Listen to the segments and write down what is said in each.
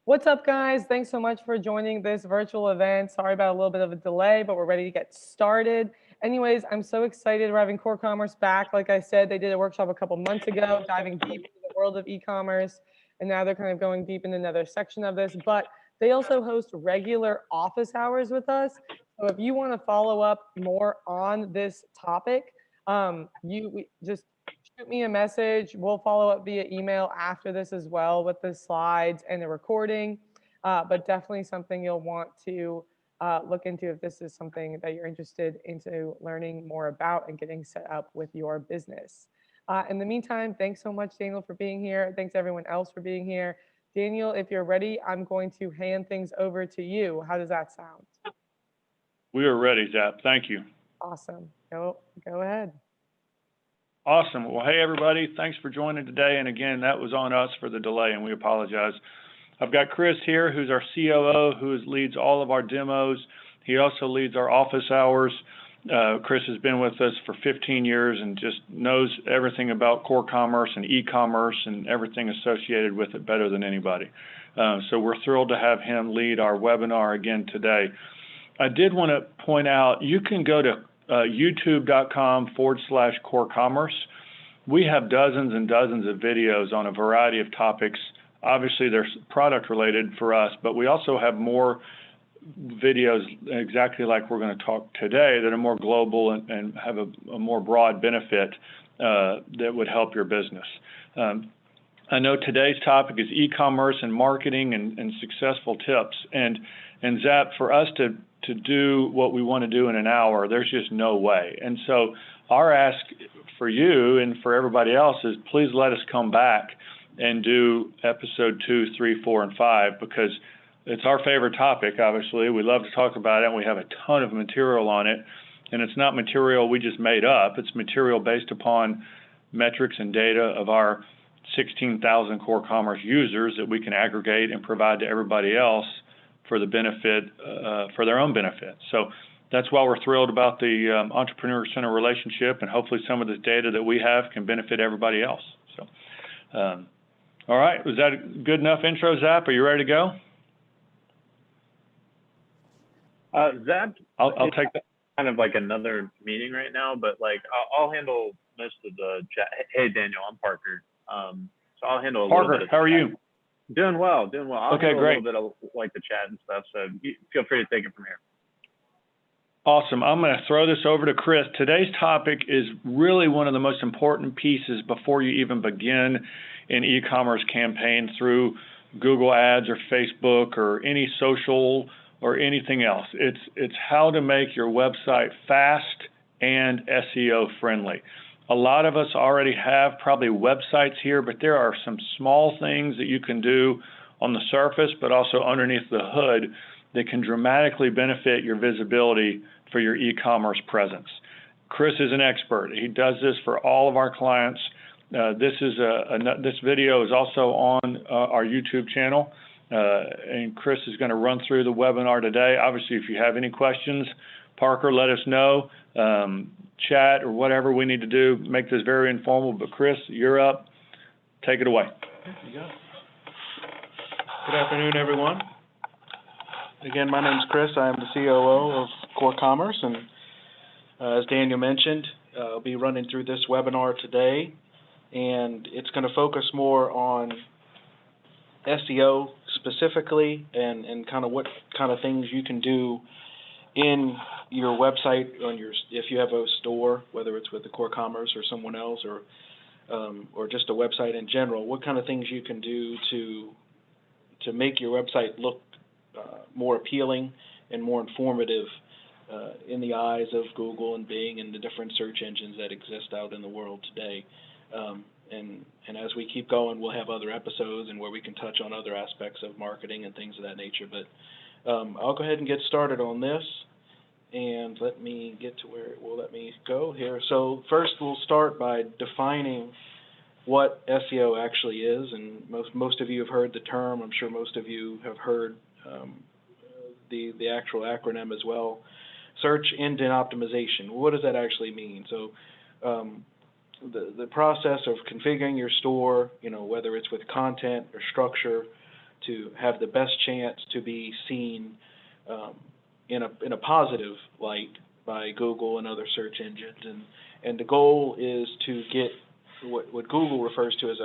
What's up, guys? Thanks so much for joining this virtual event. Sorry about a little bit of a delay, but we're ready to get started. Anyways, I'm so excited we're having Core Commerce back. Like I said, they did a workshop a couple months ago, diving deep into the world of e-commerce, and now they're kind of going deep in another section of this. But they also host regular office hours with us. So if you want to follow up more on this topic, just shoot me a message. We'll follow up via email after this as well with the slides and the recording, but definitely something you'll want to look into if this is something that you're interested into learning more about and getting set up with your business. In the meantime, thanks so much, Daniel, for being here. Thanks everyone else for being here. Daniel, if you're ready, I'm going to hand things over to you. How does that sound? We are ready, Zap. Thank you. Awesome. Go ahead. Awesome. Well, hey, everybody. Thanks for joining today. And again, that was on us for the delay, and we apologize. I've got Chris here, who's our COO, who leads all of our demos. He also leads our office hours. Chris has been with us for 15 years and just knows everything about core commerce and e-commerce and everything associated with it better than anybody. So we're thrilled to have him lead our webinar again today. I did want to point out, you can go to youtube.com/core commerce. We have dozens and dozens of videos on a variety of topics. Obviously, they're product related for us, but we also have more videos exactly like we're going to talk today that are more global and have a more broad benefit that would help your business. I know today's topic is e-commerce and marketing and successful tips. And Zap, for us to do what we want to do in an hour, there's just no way. And so our ask for you and for everybody else is please let us come back and do episode 2, 3, 4, and 5, because it's our favorite topic, obviously. We love to talk about it, and we have a ton of material on it. And it's not material we just made up. It's material based upon metrics and data of our 16,000 core commerce users that we can aggregate and provide to everybody else for the benefit, for their own benefit. So that's why we're thrilled about the entrepreneur-centered relationship, and hopefully some of the data that we have can benefit everybody else. So, all right, was that a good enough intro, Zap? Are you ready to go? Zap, I'll take that. Kind of like another meeting right now, but like I'll handle most of the chat. Hey, Daniel, I'm Parker. So I'll handle a little bit of how are you? Doing well, doing well. I'll okay, handle great. a little bit of like the chat and stuff, so feel free to take it from here. Awesome. I'm going to throw this over to Chris. Today's topic is really one of the most important pieces before you even begin an e-commerce campaign through Google Ads or Facebook or any social or anything else. It's how to make your website fast and SEO friendly. A lot of us already have probably websites here, but there are some small things that you can do on the surface, but also underneath the hood that can dramatically benefit your visibility for your e-commerce presence. Chris is an expert. He does this for all of our clients. This video is also on our YouTube channel, and Chris is going to run through the webinar today. Obviously, if you have any questions, Parker, let us know. Chat or whatever we need to do, make this very informal. But Chris, you're up. Take it away. You got it. Good afternoon, everyone. Again, my name is Chris. I am the COO of Core Commerce, and as Daniel mentioned, I'll be running through this webinar today, and it's going to focus more on SEO specifically and kind of what kind of things you can do in your website, if you have a store, whether it's with the Core Commerce or someone else, or just a website in general, what kind of things you can do to make your website look more appealing and more informative in the eyes of Google and Bing and the different search engines that exist out in the world today. And as we keep going, we'll have other episodes and where we can touch on other aspects of marketing and things of that nature. But I'll go ahead and get started on this, and let me get to where it will let me go here. So first, we'll start by defining what SEO actually is, and most of you have heard the term. I'm sure most of you have heard the actual acronym as well. Search engine optimization. What does that actually mean? So the process of configuring your store, whether it's with content or structure to have the best chance to be seen in a positive light by Google and other search engines, and the goal is to get what Google refers to as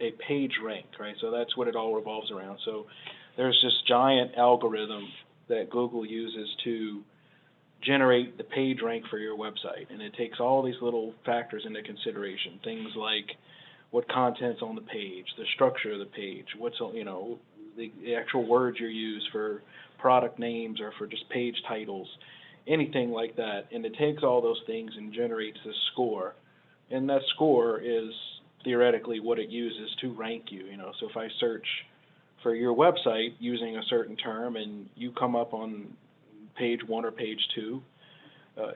a page rank, right? So that's what it all revolves around. So there's this giant algorithm that Google uses to generate the page rank for your website, and it takes all these little factors into consideration, things like what content's on the page, the structure of the page, what's the actual words you use for product names or for just page titles, anything like that. And it takes all those things and generates this score, and that score is theoretically what it uses to rank you. So if I search for your website using a certain term and you come up on page 1 or page 2,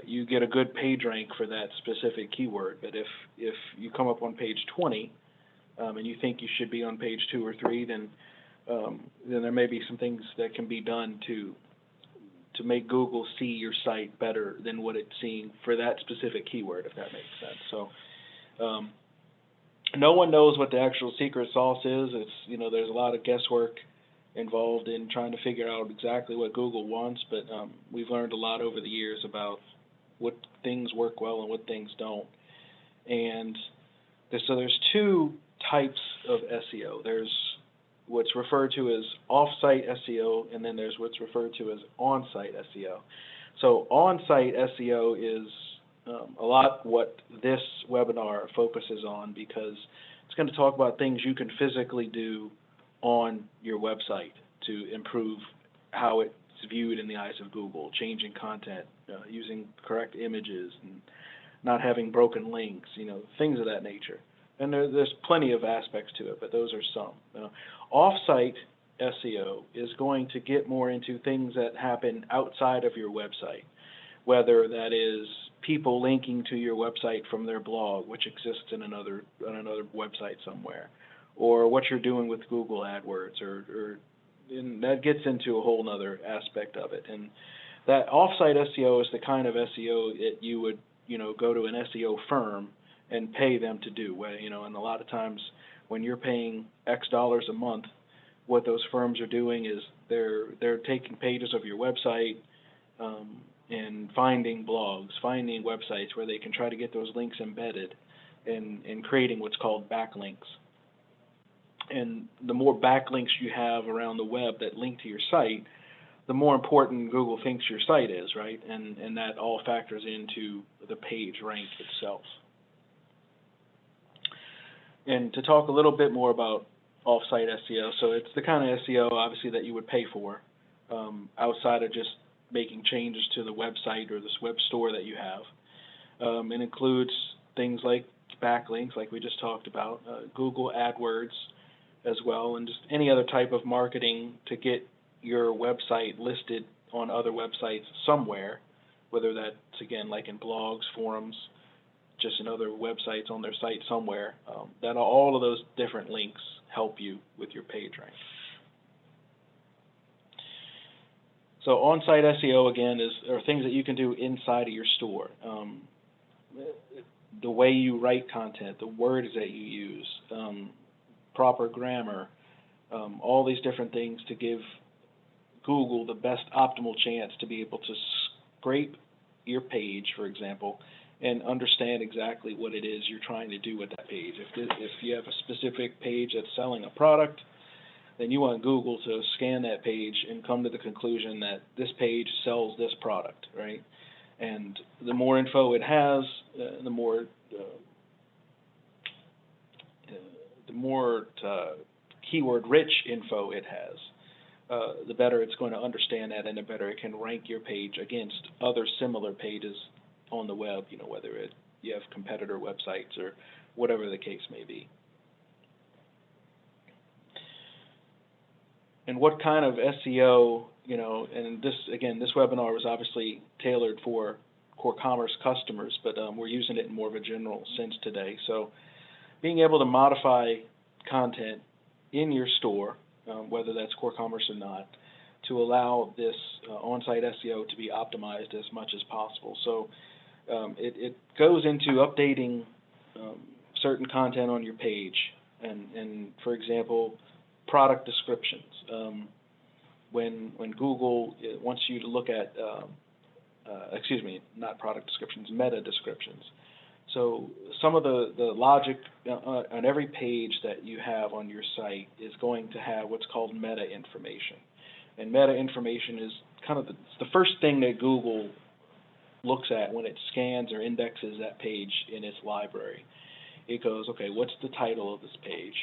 you get a good page rank for that specific keyword. But if you come up on page 20 and you think you should be on page 2 or 3, then there may be some things that can be done to make Google see your site better than what it's seeing for that specific keyword, if that makes sense. So no one knows what the actual secret sauce is. It's there's a lot of guesswork involved in trying to figure out exactly what Google wants, but we've learned a lot over the years about what things work well and what things don't. And so there's two types of SEO. There's what's referred to as off-site SEO, and then there's what's referred to as on-site SEO. So on-site SEO is a lot what this webinar focuses on, because it's going to talk about things you can physically do on your website to improve how it's viewed in the eyes of Google, changing content, using correct images, and not having broken links, things of that nature. And there's plenty of aspects to it, but those are some. Off-site SEO is going to get more into things that happen outside of your website, whether that is people linking to your website from their blog, which exists on another website somewhere, or what you're doing with Google AdWords, and that gets into a whole other aspect of it. And that offsite SEO is the kind of SEO that you would, go to an SEO firm and pay them to do. And a lot of times when you're paying X dollars a month, what those firms are doing is they're taking pages of your website and finding blogs, finding websites where they can try to get those links embedded, and creating what's called backlinks. And the more backlinks you have around the web that link to your site, the more important Google thinks your site is, right? And that all factors into the page rank itself. And to talk a little bit more about off-site SEO, so it's the kind of SEO, obviously, that you would pay for outside of just making changes to the website or this web store that you have. It includes things like backlinks, like we just talked about, Google AdWords as well, and just any other type of marketing to get your website listed on other websites somewhere, whether that's, again, like in blogs, forums, just in other websites on their site somewhere. That all of those different links help you with your page rank. So on-site SEO, again, are things that you can do inside of your store. The way you write content, the words that you use, proper grammar, all these different things to give Google the best optimal chance to be able to scrape your page, for example, and understand exactly what it is you're trying to do with that page. If you have a specific page that's selling a product, then you want Google to scan that page and come to the conclusion that this page sells this product, right? And the more info it has, the more keyword-rich info it has, the better it's going to understand that, and the better it can rank your page against other similar pages on the web, whether you have competitor websites or whatever the case may be. And what kind of SEO, and this webinar was obviously tailored for Core Commerce customers, but we're using it in more of a general sense today. So being able to modify content in your store, whether that's Core Commerce or not, to allow this on-site SEO to be optimized as much as possible. So it goes into updating certain content on your page, and for example, product descriptions. When Google wants you to look at, not product descriptions, meta descriptions. So some of the logic on every page that you have on your site is going to have what's called meta information. And meta information is kind of the first thing that Google looks at when it scans or indexes that page in its library. It goes, okay, what's the title of this page?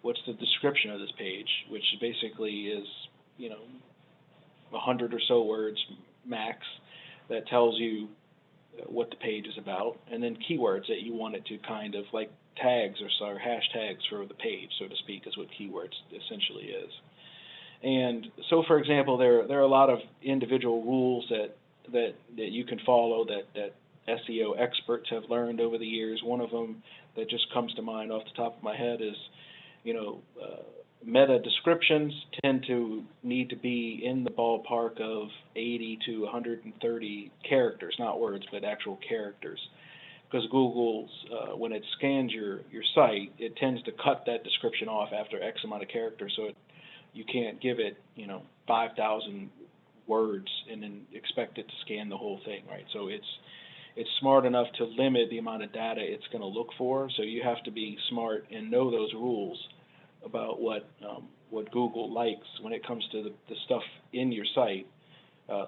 What's the description of this page, which basically is, 100 or so words max, that tells you what the page is about, and then keywords that you want it to kind of like tags or hashtags for the page, so to speak, is what keywords essentially is. And so, for example, there are a lot of individual rules that you can follow that SEO experts have learned over the years. One of them that just comes to mind off the top of my head is, meta descriptions tend to need to be in the ballpark of 80 to 130 characters, not words, but actual characters. Because Google's, when it scans your site, it tends to cut that description off after X amount of characters, so you can't give it, 5,000 words and then expect it to scan the whole thing, right? So it's smart enough to limit the amount of data it's going to look for, so you have to be smart and know those rules about what Google likes when it comes to the stuff in your site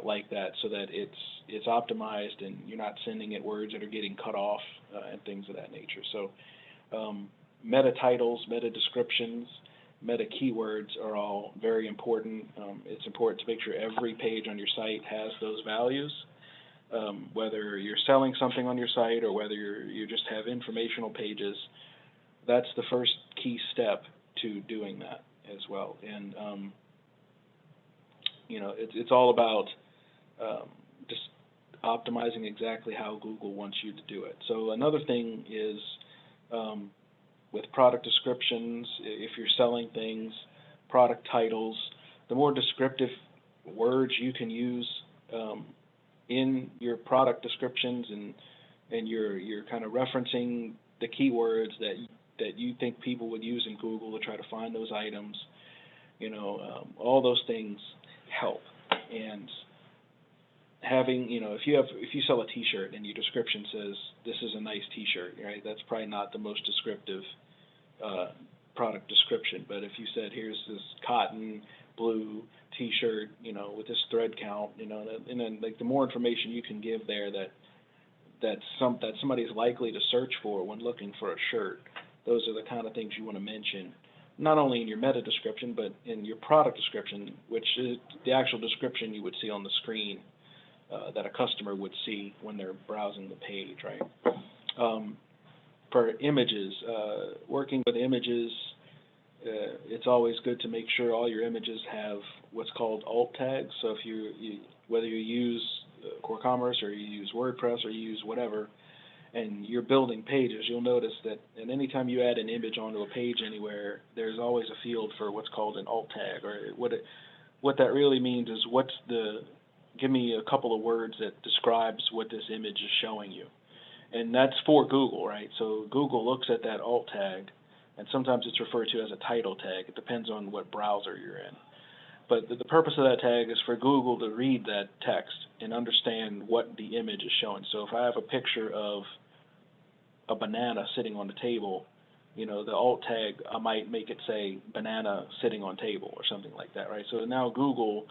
like that, so that it's optimized and you're not sending it words that are getting cut off and things of that nature. So meta titles, meta descriptions, meta keywords are all very important. It's important to make sure every page on your site has those values, whether you're selling something on your site or whether you just have informational pages. That's the first key step to doing that as well. And it's all about just optimizing exactly how Google wants you to do it. So another thing is with product descriptions, if you're selling things, product titles, the more descriptive words you can use in your product descriptions, and you're kind of referencing the keywords that you think people would use in Google to try to find those items, all those things help. And having, if you sell a T-shirt and your description says this is a nice T-shirt, right? That's probably not the most descriptive product description. But if you said here's this cotton blue T-shirt, with this thread count, and then like the more information you can give there that somebody's likely to search for when looking for a shirt, those are the kind of things you want to mention, not only in your meta description, but in your product description, which is the actual description you would see on the screen that a customer would see when they're browsing the page, right? For images, working with images, it's always good to make sure all your images have what's called alt tags. So if whether you use Core Commerce or you use WordPress or you use whatever, and you're building pages, you'll notice that, and anytime you add an image onto a page anywhere, there's always a field for what's called an alt tag, or what that really means is give me a couple of words that describes what this image is showing you. And that's for Google, right? So Google looks at that alt tag, and sometimes it's referred to as a title tag. It depends on what browser you're in. But the purpose of that tag is for Google to read that text and understand what the image is showing. So if I have a picture of a banana sitting on the table, the alt tag, I might make it say banana sitting on table or something like that, right? So now Google,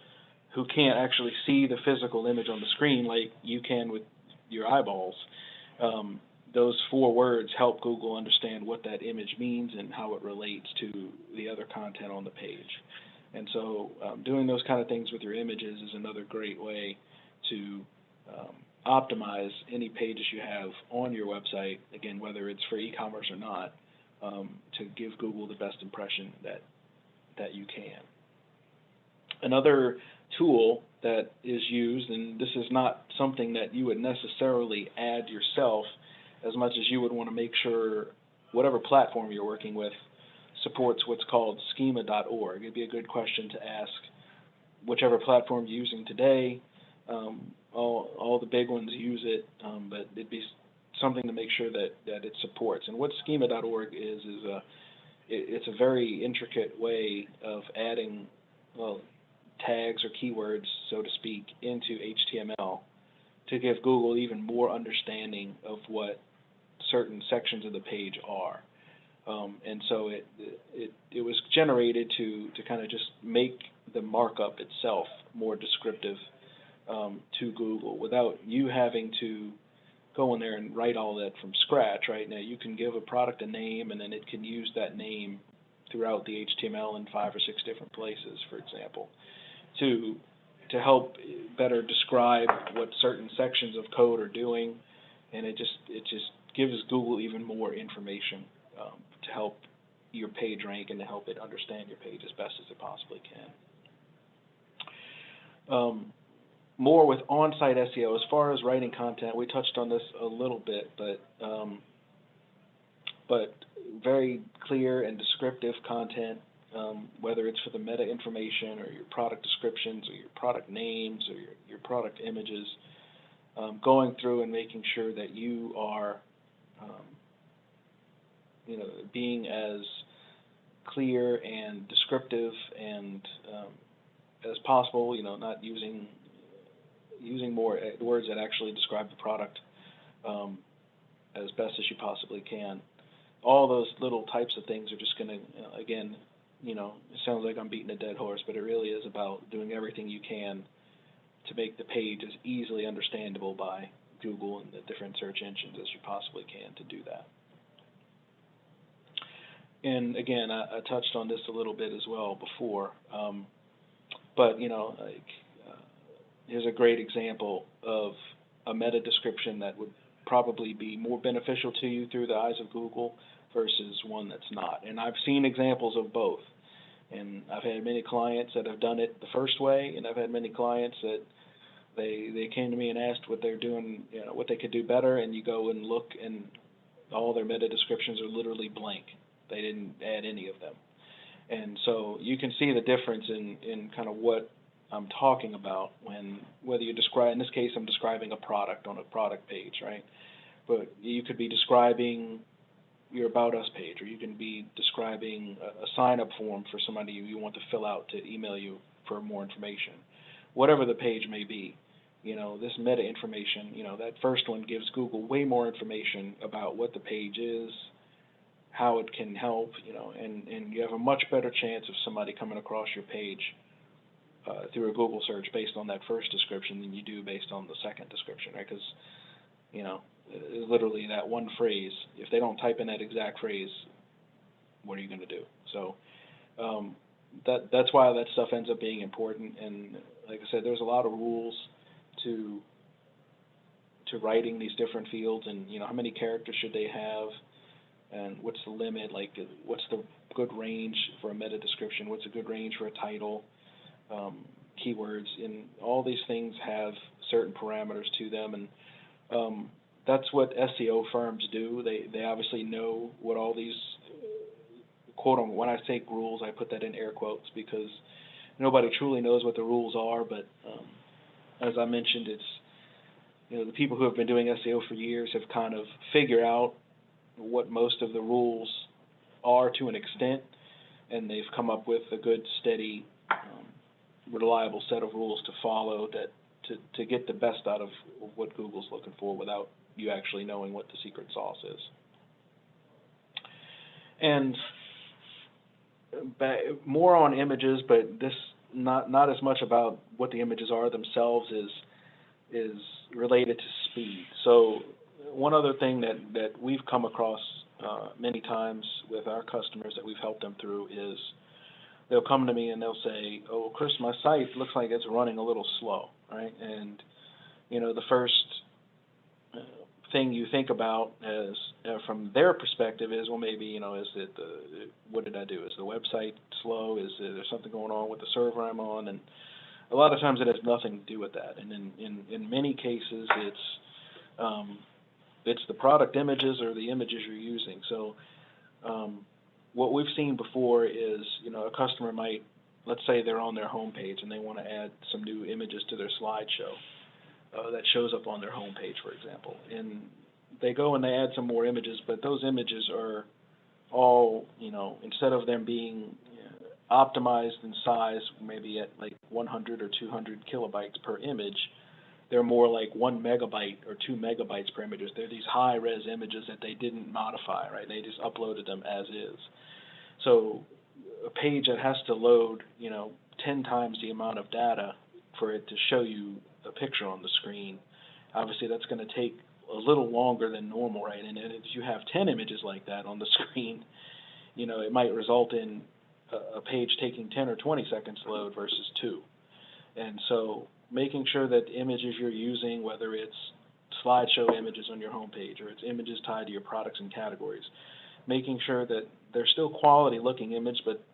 who can't actually see the physical image on the screen like you can with your eyeballs, those 4 words help Google understand what that image means and how it relates to the other content on the page. And so doing those kind of things with your images is another great way to optimize any pages you have on your website, again, whether it's for e-commerce or not, to give Google the best impression that you can. Another tool that is used, and this is not something that you would necessarily add yourself as much as you would want to make sure whatever platform you're working with supports what's called schema.org. It'd be a good question to ask whichever platform you're using today. All the big ones use it, but it'd be something to make sure that it supports. And what schema.org is it's a very intricate way of adding, well, tags or keywords, so to speak, into HTML to give Google even more understanding of what certain sections of the page are. And so it was generated to kind of just make the markup itself more descriptive to Google without you having to go in there and write all that from scratch. Right now, you can give a product a name, and then it can use that name throughout the HTML in 5 or 6 different places, for example, to help better describe what certain sections of code are doing, and it just gives Google even more information to help your page rank and to help it understand your page as best as it possibly can. More with on-site SEO, as far as writing content, we touched on this a little bit, but very clear and descriptive content, whether it's for the meta information or your product descriptions or your product names or your product images, going through and making sure that you are being as clear and descriptive and as possible, not using more words that actually describe the product as best as you possibly can. All those little types of things are just going to, again, it sounds like I'm beating a dead horse, but it really is about doing everything you can to make the page as easily understandable by Google and the different search engines as you possibly can to do that. And again, I touched on this a little bit as well before, but here's a great example of a meta description that would probably be more beneficial to you through the eyes of Google versus one that's not. And I've seen examples of both. And I've had many clients that have done it the first way, and I've had many clients that they came to me and asked what they're doing, what they could do better, and you go and look, and all their meta descriptions are literally blank. They didn't add any of them. And so you can see the difference in kind of what I'm talking about whether you describe, in this case I'm describing a product on a product page, right? But you could be describing your About Us page, or you can be describing a sign-up form for somebody you want to fill out to email you for more information. Whatever the page may be, this meta information, that first one gives Google way more information about what the page is, how it can help, and you have a much better chance of somebody coming across your page through a Google search based on that first description than you do based on the second description, right? Because, literally that one phrase, if they don't type in that exact phrase, what are you going to do? So that's why that stuff ends up being important. And like I said, there's a lot of rules to writing these different fields, and how many characters should they have, and what's the limit, like what's the good range for a meta description, what's a good range for a title, keywords, and all these things have certain parameters to them, and that's what SEO firms do. They obviously know what all these quote-unquote, when I say rules, I put that in air quotes because nobody truly knows what the rules are, but as I mentioned, it's the people who have been doing SEO for years have kind of figured out what most of the rules are to an extent, and they've come up with a good, steady, reliable set of rules to follow to get the best out of what Google's looking for without you actually knowing what the secret sauce is. And more on images, but this not as much about what the images are themselves is related to speed. So one other thing that we've come across many times with our customers that we've helped them through is they'll come to me and they'll say, "Oh, Chris, my site looks like it's running a little slow," right? And the first thing you think about as from their perspective is, well, maybe is it what did I do? Is the website slow? Is there something going on with the server I'm on? And a lot of times it has nothing to do with that. And in many cases it's the product images or the images you're using. So what we've seen before is a customer might, let's say they're on their home page and they want to add some new images to their slideshow that shows up on their home page, for example. And they go and they add some more images, but those images are all, instead of them being optimized in size, maybe at like 100 or 200 kilobytes per image, they're more like 1 megabyte or 2 megabytes per images. They're these high-res images that they didn't modify, right? They just uploaded them as is. So a page that has to load, 10 times the amount of data for it to show you a picture on the screen, obviously that's going to take a little longer than normal, right? And if you have 10 images like that on the screen, it might result in a page taking 10 or 20 seconds to load versus 2. And so making sure that the images you're using, whether it's slideshow images on your homepage or it's images tied to your products and categories, making sure that they're still quality looking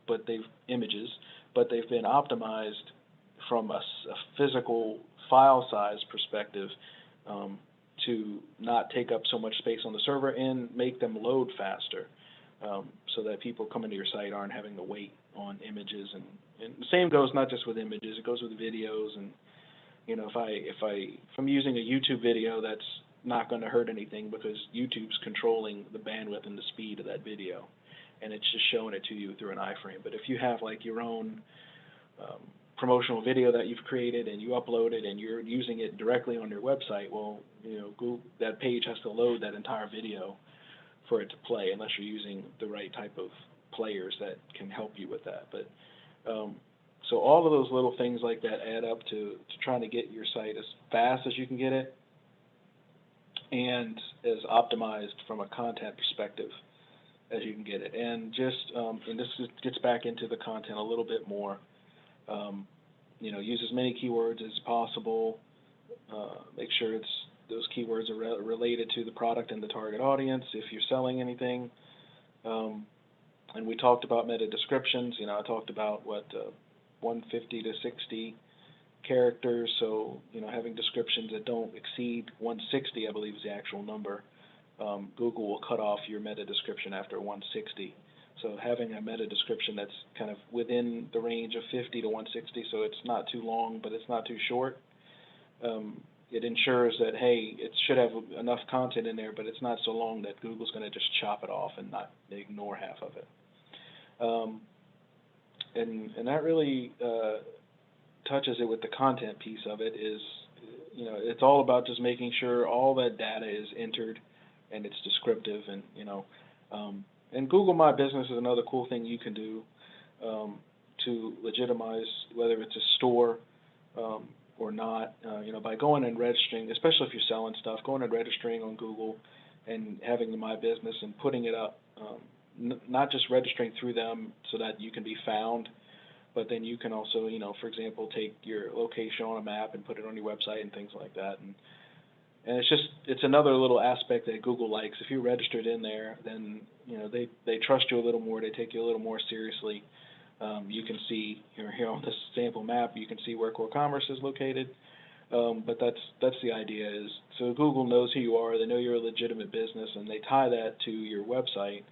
but they've been optimized from a physical file size perspective, to not take up so much space on the server and make them load faster, so that people coming to your site aren't having to wait on images. And the same goes not just with images, it goes with videos. And if I'm using a YouTube video, that's not going to hurt anything because YouTube's controlling the bandwidth and the speed of that video, and it's just showing it to you through an iframe. But if you have like your own promotional video that you've created and you upload it and you're using it directly on your website, well, Google, that page has to load that entire video for it to play, unless you're using the right type of players that can help you with that. But so all of those little things like that add up to trying to get your site as fast as you can get it and as optimized from a content perspective as you can get it. And just, and this gets back into the content a little bit more. Use as many keywords as possible. Make sure those keywords are related to the product and the target audience if you're selling anything. And we talked about meta descriptions. I talked about 150 to 60 characters. So, having descriptions that don't exceed 160, I believe is the actual number. Google will cut off your meta description after 160. So having a meta description that's kind of within the range of 50 to 160, so it's not too long, but it's not too short. It ensures that, hey, it should have enough content in there, but it's not so long that Google's going to just chop it off and not ignore half of it. And that really touches it with the content piece of it is, it's all about just making sure all that data is entered and it's descriptive. And, and Google My Business is another cool thing you can do to legitimize whether it's a store or not, by going and registering, especially if you're selling stuff, going and registering on Google and having the My Business and putting it up, not just registering through them so that you can be found, but then you can also, for example, take your location on a map and put it on your website and things like that. And it's another little aspect that Google likes. If you're registered in there, then they trust you a little more. They take you a little more seriously. You can see here on this sample map, you can see where Core Commerce is located. But that's the idea is so Google knows who you are. They know you're a legitimate business, and they tie that to your website,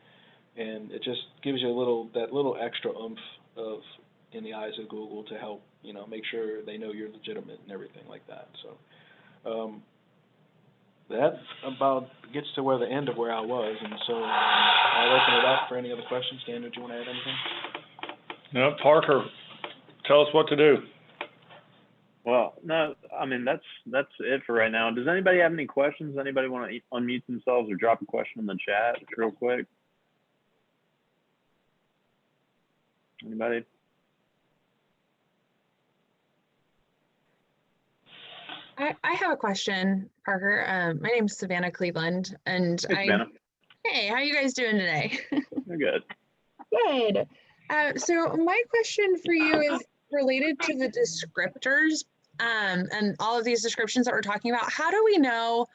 and it just gives you that little extra oomph in the eyes of Google to help make sure they know you're legitimate and everything like that. So. That about gets to the end of where I was, and so I'll open it up for any other questions. Daniel, do you want to add anything? No, Parker, tell us what to do. Well, no, I mean, that's it for right now. Does anybody have any questions? Anybody want to unmute themselves or drop a question in the chat real quick? Anybody? I have a question, Parker. My name's Savannah Cleveland, and Hey, Savannah. Hey, how are you guys doing today? You're good. Good. So my question for you is related to the descriptors and all of these descriptions that we're talking about. How do we know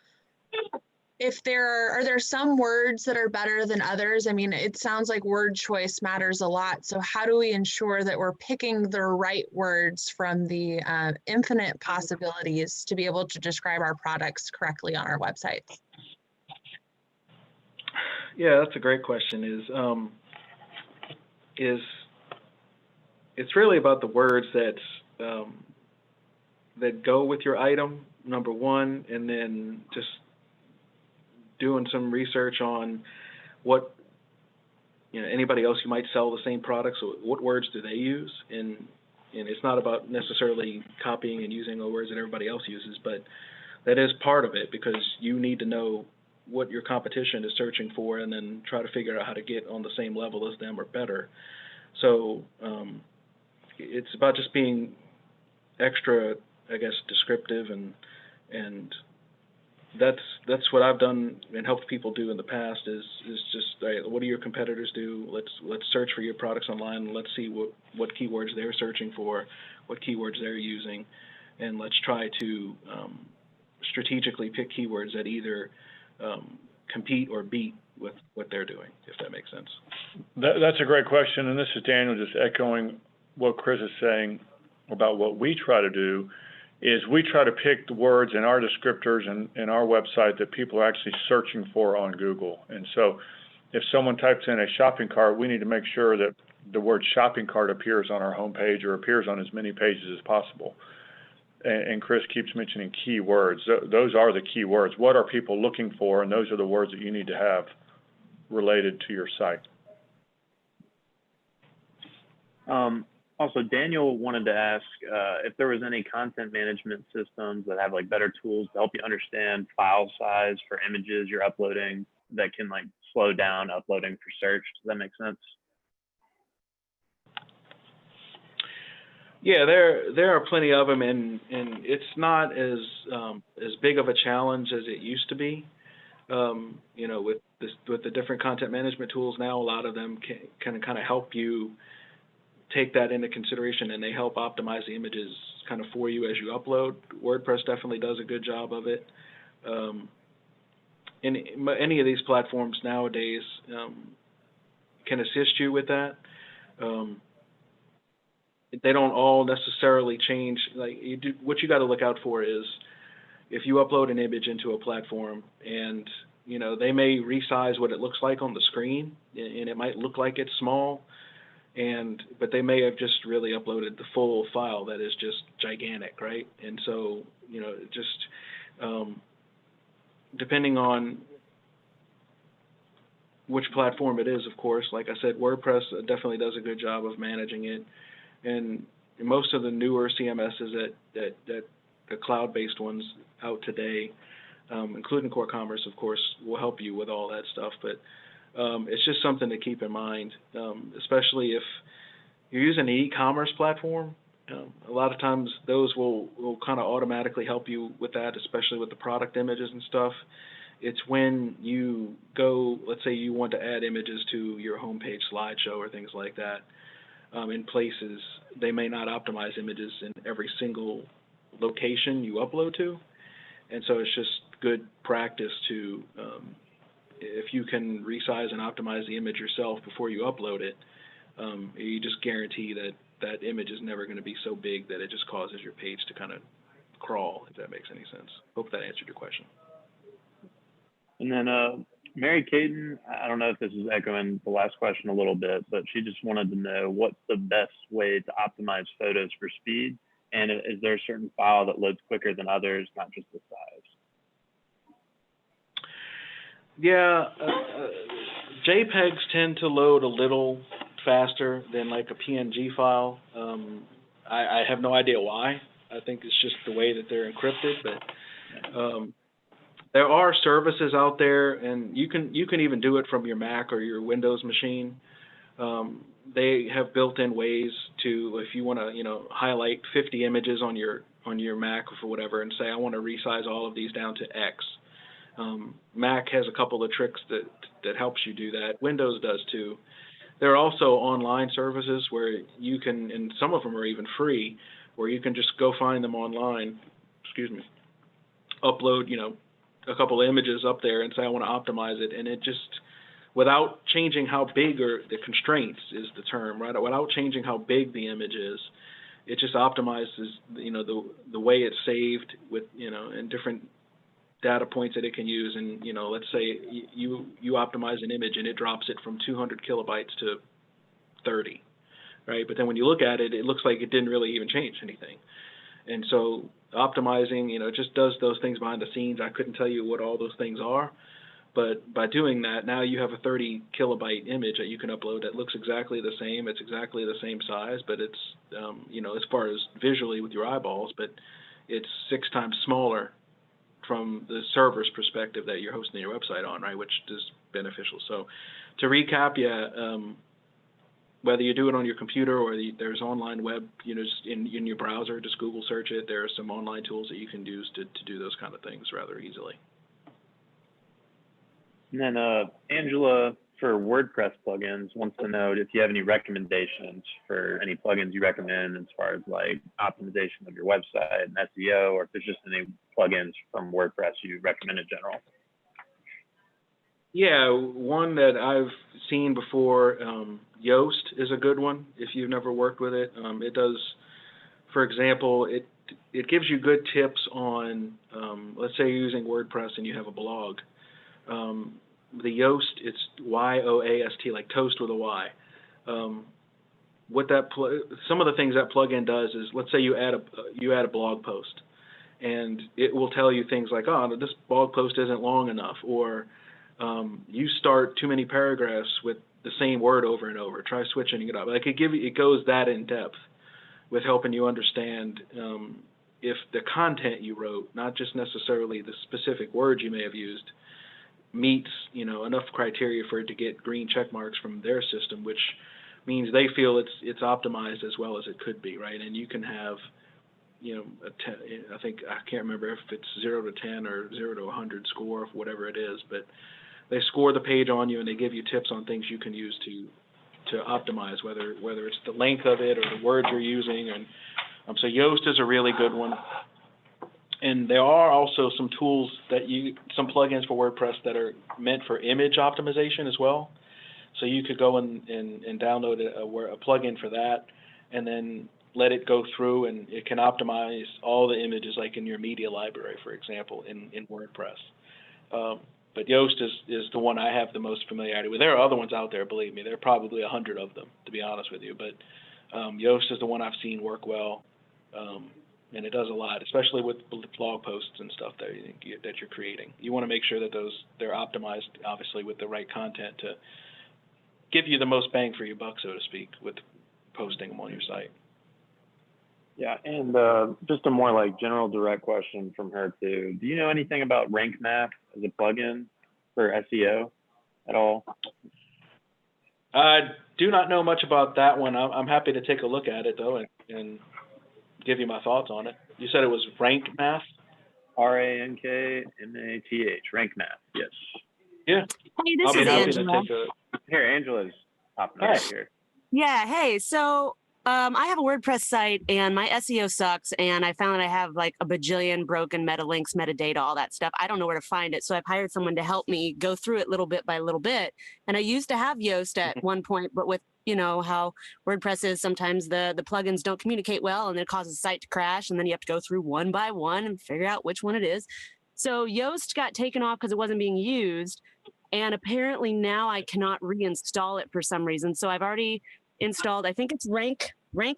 if are there some words that are better than others? I mean, it sounds like word choice matters a lot. So how do we ensure that we're picking the right words from the infinite possibilities to be able to describe our products correctly on our websites? Yeah, that's a great question. It's really about the words that go with your item, number one, and then just doing some research on what anybody else you might sell the same product. So what words do they use? And it's not about necessarily copying and using the words that everybody else uses, but that is part of it, because you need to know what your competition is searching for and then try to figure out how to get on the same level as them or better. So it's about just being extra, I guess, descriptive, and that's what I've done and helped people do in the past is just, right, what do your competitors do? Let's search for your products online, and let's see what keywords they're searching for, what keywords they're using, and let's try to strategically pick keywords that either compete or beat with what they're doing, if that makes sense. That's a great question, and this is Daniel just echoing what Chris is saying about what we try to do. Is we try to pick the words in our descriptors and in our website that people are actually searching for on Google. And so if someone types in a shopping cart, we need to make sure that the word shopping cart appears on our homepage or appears on as many pages as possible. And Chris keeps mentioning keywords. Those are the keywords. What are people looking for? And those are the words that you need to have related to your site. Also, Daniel wanted to ask if there was any content management systems that have like better tools to help you understand file size for images you're uploading that can like slow down uploading for search. Does that make sense? Yeah, there are plenty of them, and it's not as big of a challenge as it used to be. With the different content management tools now, a lot of them can kind of help you take that into consideration, and they help optimize the images kind of for you as you upload. WordPress definitely does a good job of it. And any of these platforms nowadays can assist you with that. They don't all necessarily change. Like what you got to look out for is if you upload an image into a platform, and they may resize what it looks like on the screen, and it might look like it's small. But they may have just really uploaded the full file that is just gigantic, right? And so, depending on which platform it is, of course, like I said, WordPress definitely does a good job of managing it. And most of the newer CMSs that the cloud-based ones out today, including Core Commerce, of course, will help you with all that stuff. But it's just something to keep in mind, especially if you're using an e-commerce platform. A lot of times those will kind of automatically help you with that, especially with the product images and stuff. It's when you go, let's say you want to add images to your homepage slideshow or things like that, in places they may not optimize images in every single location you upload to. And so it's just good practice to if you can resize and optimize the image yourself before you upload it, you just guarantee that image is never going to be so big that it just causes your page to kind of crawl, if that makes any sense. Hope that answered your question. And then Mary Caden, I don't know if this is echoing the last question a little bit, but she just wanted to know what's the best way to optimize photos for speed, and is there a certain file that loads quicker than others, not just the size? Yeah, JPEGs tend to load a little faster than like a PNG file. I have no idea why. I think it's just the way that they're encrypted, but there are services out there, and you can even do it from your Mac or your Windows machine. They have built-in ways to, if you want to, highlight 50 images on your Mac or whatever, and say I want to resize all of these down to X. Mac has a couple of tricks that helps you do that. Windows does too. There are also online services where you can, and some of them are even free, where you can just go find them online, upload, a couple of images up there and say I want to optimize it, and it just, without changing how big, or the constraints is the term, right? Without changing how big the image is, it just optimizes, the way it's saved with, and different data points that it can use. And let's say you optimize an image and it drops it from 200 kilobytes to 30, right? But then when you look at it, it looks like it didn't really even change anything. And so optimizing, it just does those things behind the scenes. I couldn't tell you what all those things are, But by doing that, now you have a 30 kilobyte image that you can upload that looks exactly the same. It's exactly the same size, but it's, as far as visually with your eyeballs, but it's 6 times smaller from the server's perspective that you're hosting your website on, right, which is beneficial. So to recap, whether you do it on your computer or there's online web, just in your browser, just Google search it. There are some online tools that you can use to do those kind of things rather easily. And then Angela, for WordPress plugins, wants to know if you have any recommendations for any plugins you recommend as far as like optimization of your website and SEO, or if there's just any plugins from WordPress you recommend in general. Yeah, one that I've seen before, Yoast is a good one if you've never worked with it. It does, for example, it gives you good tips on, let's say you're using WordPress and you have a blog. The Yoast, it's Y-O-A-S-T, like toast with a Y. Some of the things that plugin does is, let's say you add a blog post, and it will tell you things like, oh, this blog post isn't long enough, or you start too many paragraphs with the same word over and over. Try switching it up. Like it goes that in depth with helping you understand if the content you wrote, not just necessarily the specific words you may have used, meets enough criteria for it to get green check marks from their system, which means they feel it's optimized as well as it could be, right? And you can have I can't remember if it's 0 to 10 or 0 to 100 score, whatever it is, but they score the page on you and they give you tips on things you can use to optimize, whether it's the length of it or the words you're using. And so Yoast is a really good one. And there are also some tools some plugins for WordPress that are meant for image optimization as well. So you could go and download a plugin for that, and then let it go through, and it can optimize all the images, like in your media library, for example, in WordPress. But Yoast is the one I have the most familiarity with. There are other ones out there, believe me. There are probably 100 of them, to be honest with you. But Yoast is the one I've seen work well. And it does a lot, especially with blog posts and stuff that you're creating. You want to make sure that they're optimized, obviously, with the right content to give you the most bang for your buck, so to speak, with posting them on your site. Yeah, and just a more like general direct question from her too. Do you know anything about Rank Math as a plugin for SEO at all? I do not know much about that one. I'm happy to take a look at it though and give you my thoughts on it. You said it was Rank Math? Rankmath, Rank Math, yes. Yeah. Hey, this is Angela. Here, Angela's popping up right here. Yeah, hey, so I have a WordPress site and my SEO sucks, and I found that I have like a bajillion broken meta links, metadata, all that stuff. I don't know where to find it, so I've hired someone to help me go through it little bit by little bit. And I used to have Yoast at one point, but with how WordPress is, sometimes the plugins don't communicate well, and it causes the site to crash, and then you have to go through one by one and figure out which one it is. So Yoast got taken off because it wasn't being used, and apparently now I cannot reinstall it for some reason. So I've already installed, I think it's Rank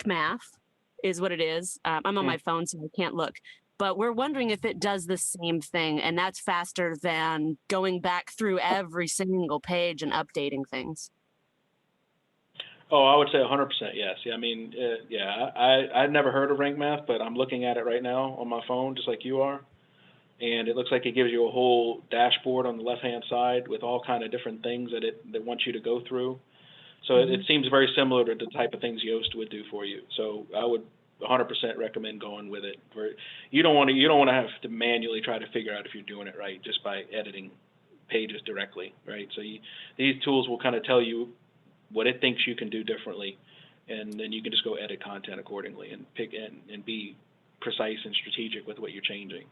Math is what it is. I'm on my phone, so I can't look. But we're wondering if it does the same thing, and that's faster than going back through every single page and updating things. Oh, I would say 100% yes. I mean, I'd never heard of Rank Math, but I'm looking at it right now on my phone, just like you are. And it looks like it gives you a whole dashboard on the left-hand side with all kind of different things that wants you to go through. So it seems very similar to the type of things Yoast would do for you. So I would 100% recommend going with it. You don't want to have to manually try to figure out if you're doing it right just by editing pages directly, right? So these tools will kind of tell you what it thinks you can do differently, and then you can just go edit content accordingly and pick and be precise and strategic with what you're changing.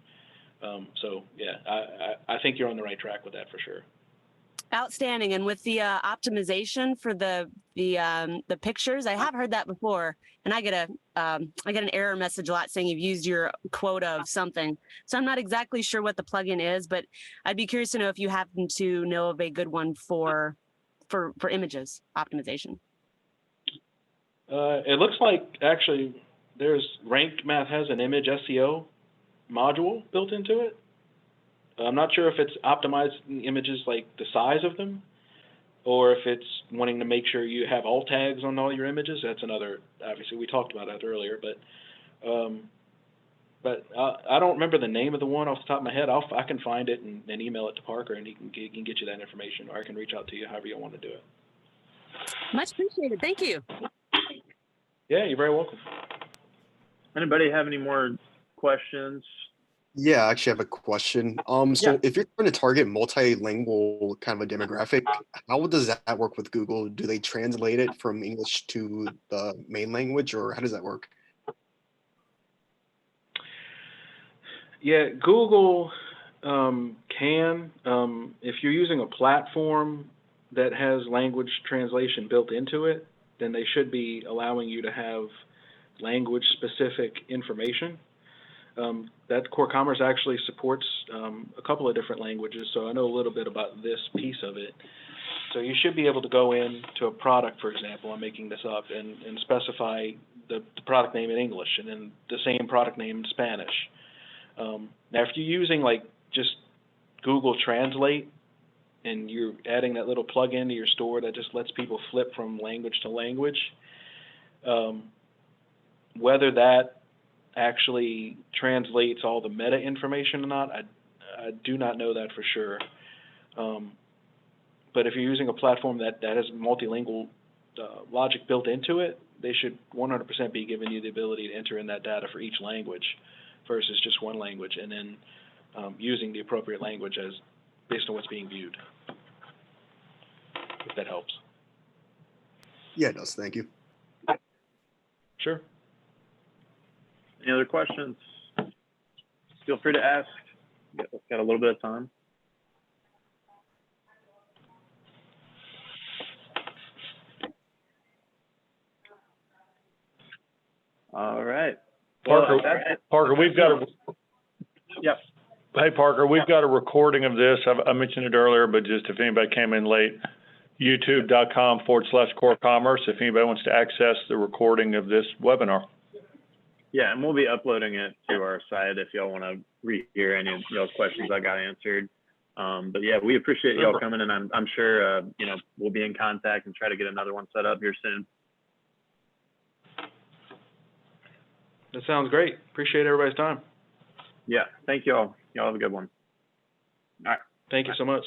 I think you're on the right track with that for sure. Outstanding. And with the optimization for the pictures, I have heard that before, and I get an error message a lot saying you've used your quota of something. So I'm not exactly sure what the plugin is, but I'd be curious to know if you happen to know of a good one for images optimization. It looks like actually Rank Math has an image SEO module built into it. I'm not sure if it's optimizing images like the size of them, or if it's wanting to make sure you have alt tags on all your images. That's another, obviously we talked about that earlier, but I don't remember the name of the one off the top of my head. I can find it and email it to Parker, and he can get you that information, or I can reach out to you however you want to do it. Much appreciated. Thank you. Yeah, you're very welcome. Anybody have any more questions? Yeah, I actually have a question. So if you're trying to target multilingual kind of a demographic, how does that work with Google? Do they translate it from English to the main language, or how does that work? Yeah, Google can, if you're using a platform that has language translation built into it, then they should be allowing you to have language-specific information. That Core Commerce actually supports a couple of different languages, so I know a little bit about this piece of it. So you should be able to go into a product, for example, I'm making this up, and specify the product name in English and then the same product name in Spanish. Now, if you're using like just Google Translate and you're adding that little plug-in to your store that just lets people flip from language to language, whether that actually translates all the meta information or not, I do not know that for sure. But if you're using a platform that has multilingual logic built into it, they should 100% be giving you the ability to enter in that data for each language versus just one language, and then using the appropriate language as based on what's being viewed, if that helps. Yeah, it does. Thank you. Sure. Any other questions? Feel free to ask. Got a little bit of time. All right. Parker, Well, Parker, we've got a. Yep. Hey, Parker, we've got a recording of this. I mentioned it earlier, but just if anybody came in late, youtube.com/Core Commerce. If anybody wants to access the recording of this webinar. Yeah, and we'll be uploading it to our site if y'all want to rehear any of y'all's questions I got answered. But yeah, we appreciate y'all coming, and I'm sure you know, we'll be in contact and try to get another one set up here soon. That sounds great. Appreciate everybody's time. Yeah, thank y'all. Y'all have a good one. All right. Thank you so much.